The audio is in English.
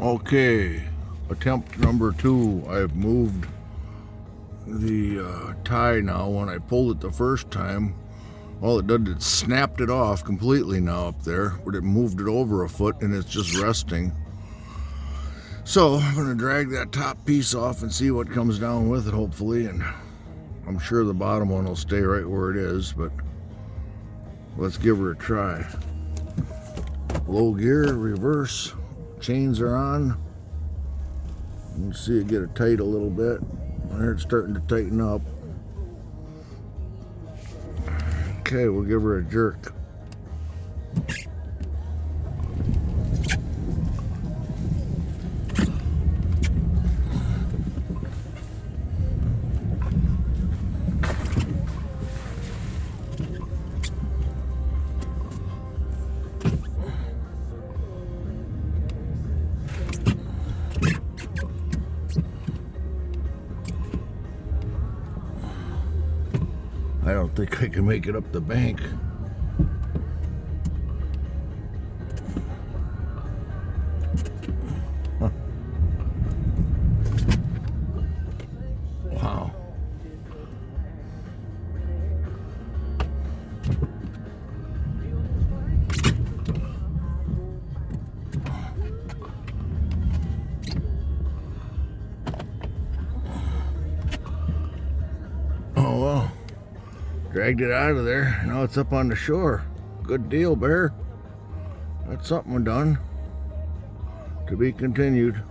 Okay, attempt number 2. I've moved the tie now. When I pulled it the first time, all it did, it snapped it off completely now up there, but it moved it over a foot and it's just resting. So I'm going to drag that top piece off and see what comes down with it, hopefully, and I'm sure the bottom one will stay right where it is, but let's give her a try. Low gear, reverse, chains are on. You can see it get it tight a little bit. There, it's starting to tighten up. Okay, we'll give her a jerk. I don't think I can make it up the bank. Huh. Wow. Oh well. Dragged it out of there. Now it's up on the shore. Good deal, Bear. That's something done. To be continued.